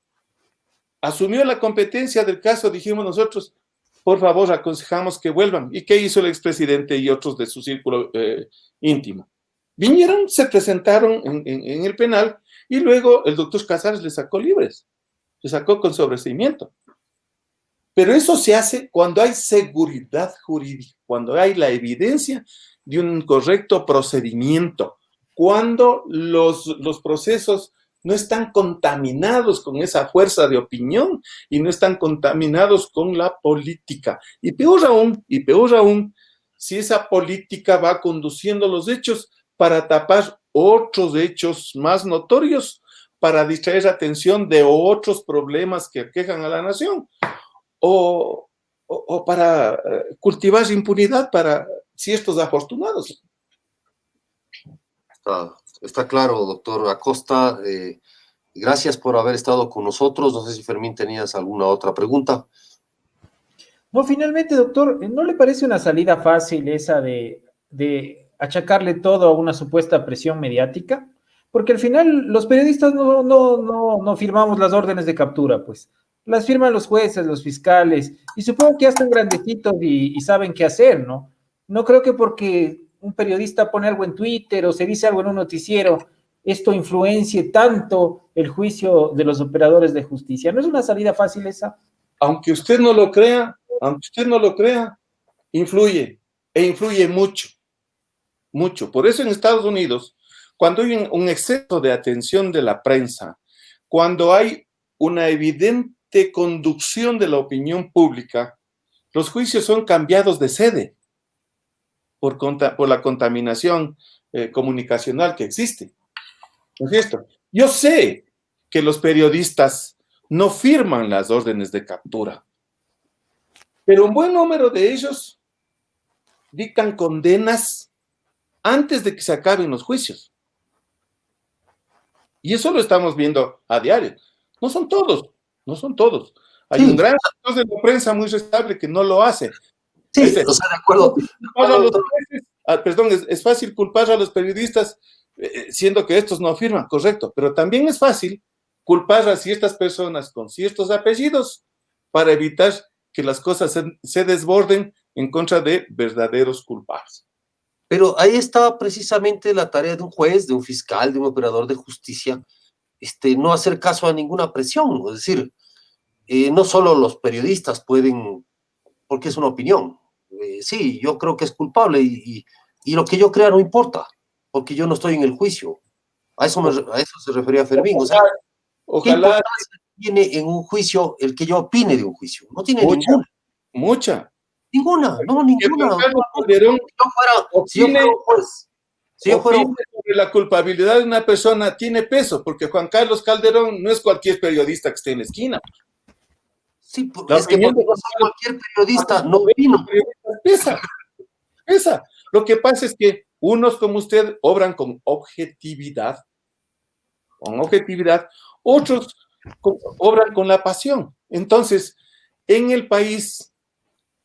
asumió la competencia del caso, dijimos nosotros, por favor, aconsejamos que vuelvan. ¿Y qué hizo el expresidente y otros de su círculo íntimo? Vinieron, se presentaron en el penal y luego el doctor Casares les sacó libres, les sacó con sobreseimiento. Pero eso se hace cuando hay seguridad jurídica, cuando hay la evidencia de un correcto procedimiento, cuando los procesos no están contaminados con esa fuerza de opinión y no están contaminados con la política. Y peor aún, si esa política va conduciendo los hechos para tapar otros hechos más notorios, para distraer la atención de otros problemas que aquejan a la nación, o para cultivar impunidad para ciertos afortunados. Está claro, doctor Acosta. Gracias por haber estado con nosotros. No sé si Fermín tenías alguna otra pregunta. No, finalmente, doctor, ¿no le parece una salida fácil esa de achacarle todo a una supuesta presión mediática? Porque al final los periodistas no firmamos las órdenes de captura, pues. Las firman los jueces, los fiscales, y supongo que ya están grandecitos y saben qué hacer, ¿no? No creo que porque un periodista pone algo en Twitter o se dice algo en un noticiero, esto influencie tanto el juicio de los operadores de justicia. ¿No es una salida fácil esa? Aunque usted no lo crea, influye, e influye mucho, mucho. Por eso en Estados Unidos, cuando hay un exceso de atención de la prensa, cuando hay una evidente conducción de la opinión pública, los juicios son cambiados de sede por la contaminación comunicacional que existe. ¿No es cierto? Yo sé que los periodistas no firman las órdenes de captura, pero un buen número de ellos dictan condenas antes de que se acaben los juicios. Y eso lo estamos viendo a diario. No son todos. Hay un gran sector de la prensa muy respetable que no lo hace. Sí, o sea, de acuerdo. Es fácil culpar a los periodistas siendo que estos no firman, correcto, pero también es fácil culpar a ciertas personas con ciertos apellidos para evitar que las cosas se desborden en contra de verdaderos culpables. Pero ahí está precisamente la tarea de un juez, de un fiscal, de un operador de justicia, no hacer caso a ninguna presión. Es decir, no solo los periodistas pueden, porque es una opinión. Sí, yo creo que es culpable y lo que yo crea no importa, porque yo no estoy en el juicio. A eso se refería Fermín. O sea, ¿qué importancia tiene en un juicio el que yo opine de un juicio? No tiene mucha. Ninguna. Si yo fuera un juez, sobre la culpabilidad de una persona tiene peso, porque Juan Carlos Calderón no es cualquier periodista que esté en la esquina. Sí, es que cualquier periodista no vino. Pesa. Lo que pasa es que unos como usted obran con objetividad, otros obran con la pasión. Entonces, en el país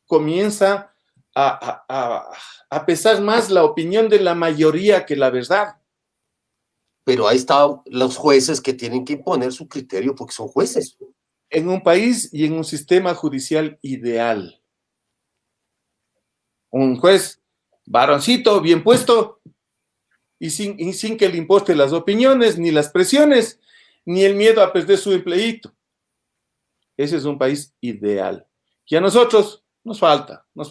comienza a pesar más la opinión de la mayoría que la verdad. Pero ahí están los jueces que tienen que imponer su criterio porque son jueces. En un país y en un sistema judicial ideal. Un juez varoncito, bien puesto, y sin que le importen las opiniones, ni las presiones, ni el miedo a perder su empleíto. Ese es un país ideal. Y a nosotros nos falta. Nos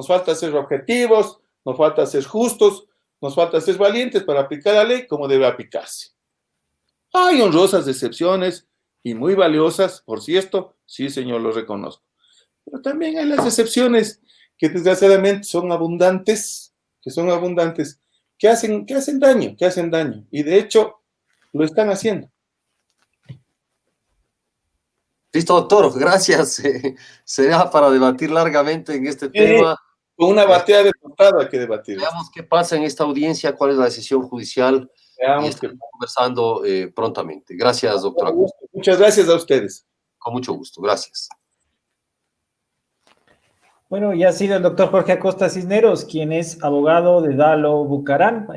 falta ser objetivos, nos falta ser justos, nos falta ser valientes para aplicar la ley como debe aplicarse. Hay honrosas excepciones y muy valiosas, por cierto, sí, señor, lo reconozco. Pero también hay las excepciones que desgraciadamente son abundantes, que hacen daño, y de hecho lo están haciendo. Listo, doctor, gracias. Será para debatir largamente en este tema. Con una bateada de portada hay que debatir. Veamos qué pasa en esta audiencia, cuál es la decisión judicial. Y estaremos conversando prontamente. Gracias, doctor Acosta. Muchas gracias a ustedes. Con mucho gusto, gracias. Bueno, ya ha sido el doctor Jorge Acosta Cisneros, quien es abogado de Dalo Bucaram.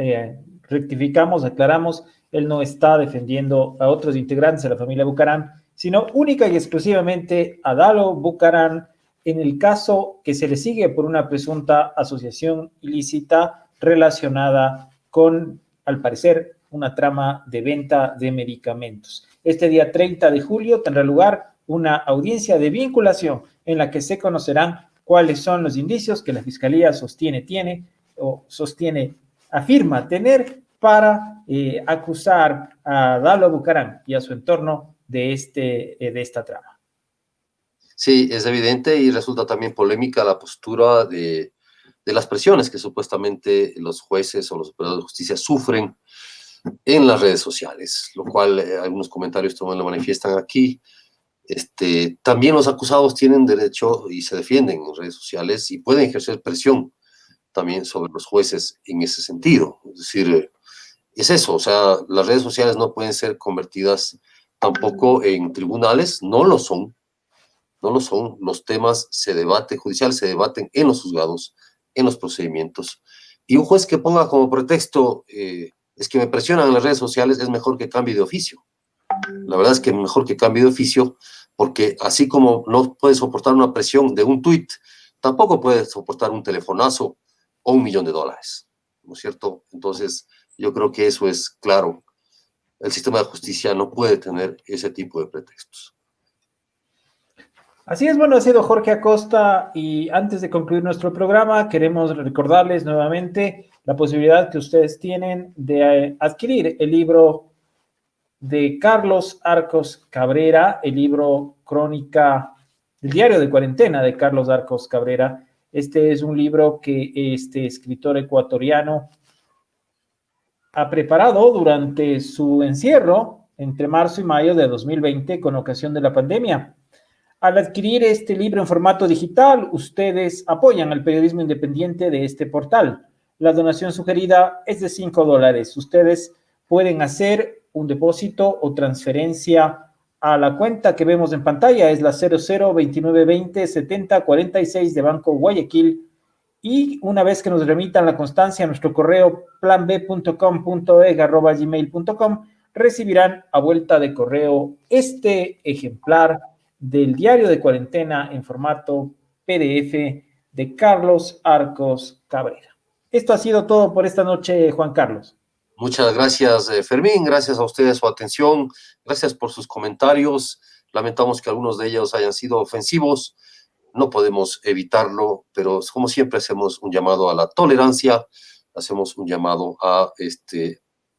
Rectificamos, aclaramos, él no está defendiendo a otros integrantes de la familia Bucaram, sino única y exclusivamente a Dalo Bucaram en el caso que se le sigue por una presunta asociación ilícita relacionada con, al parecer, una trama de venta de medicamentos. Este día 30 de julio tendrá lugar una audiencia de vinculación en la que se conocerán cuáles son los indicios que la Fiscalía afirma tener para acusar a Dalo Bucaram y a su entorno de esta trama. Sí, es evidente y resulta también polémica la postura de las presiones que supuestamente los jueces o los operadores de justicia sufren en las redes sociales, lo cual algunos comentarios también lo manifiestan aquí. También los acusados tienen derecho y se defienden en redes sociales y pueden ejercer presión también sobre los jueces en ese sentido. Es decir, es eso, o sea, las redes sociales no pueden ser convertidas tampoco en tribunales, no lo son, los temas judiciales se debaten en los juzgados, en los procedimientos, y un juez que ponga como pretexto, es que me presionan en las redes sociales, es mejor que cambie de oficio. La verdad es que mejor que cambie de oficio, porque así como no puede soportar una presión de un tuit, tampoco puede soportar un telefonazo o $1.000.000, ¿no es cierto? Entonces, yo creo que eso es claro. El sistema de justicia no puede tener ese tipo de pretextos. Así es, bueno, ha sido Jorge Acosta y antes de concluir nuestro programa queremos recordarles nuevamente la posibilidad que ustedes tienen de adquirir el libro de Carlos Arcos Cabrera, el libro Crónica, el diario de cuarentena de Carlos Arcos Cabrera. Este es un libro que este escritor ecuatoriano ha preparado durante su encierro entre marzo y mayo de 2020 con ocasión de la pandemia. Al adquirir este libro en formato digital, ustedes apoyan al periodismo independiente de este portal. La donación sugerida es de $5. Ustedes pueden hacer un depósito o transferencia a la cuenta que vemos en pantalla, es la 0029207046 de Banco Guayaquil, y una vez que nos remitan la constancia a nuestro correo planb.com.eg@gmail.com, recibirán a vuelta de correo este ejemplar del diario de cuarentena en formato PDF de Carlos Arcos Cabrera. Esto ha sido todo por esta noche, Juan Carlos. Muchas gracias, Fermín. Gracias a ustedes su atención. Gracias por sus comentarios. Lamentamos que algunos de ellos hayan sido ofensivos. No podemos evitarlo, pero como siempre hacemos un llamado a la tolerancia, hacemos un llamado a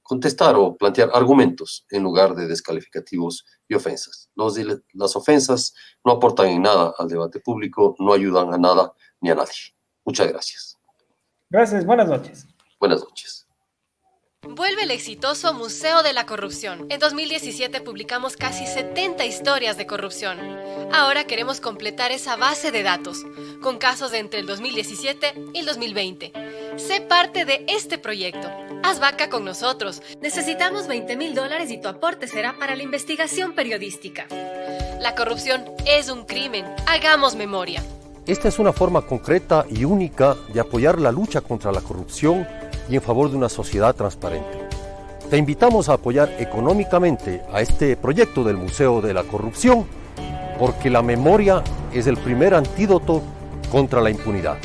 contestar o plantear argumentos en lugar de descalificativos y ofensas. Las ofensas no aportan en nada al debate público, no ayudan a nada ni a nadie. Muchas gracias. Gracias, buenas noches. Buenas noches. Vuelve el exitoso Museo de la Corrupción. En 2017 publicamos casi 70 historias de corrupción. Ahora queremos completar esa base de datos, con casos de entre el 2017 y el 2020. Sé parte de este proyecto. Haz vaca con nosotros. Necesitamos $20.000 y tu aporte será para la investigación periodística. La corrupción es un crimen. Hagamos memoria. Esta es una forma concreta y única de apoyar la lucha contra la corrupción y en favor de una sociedad transparente. Te invitamos a apoyar económicamente a este proyecto del Museo de la Corrupción, porque la memoria es el primer antídoto contra la impunidad.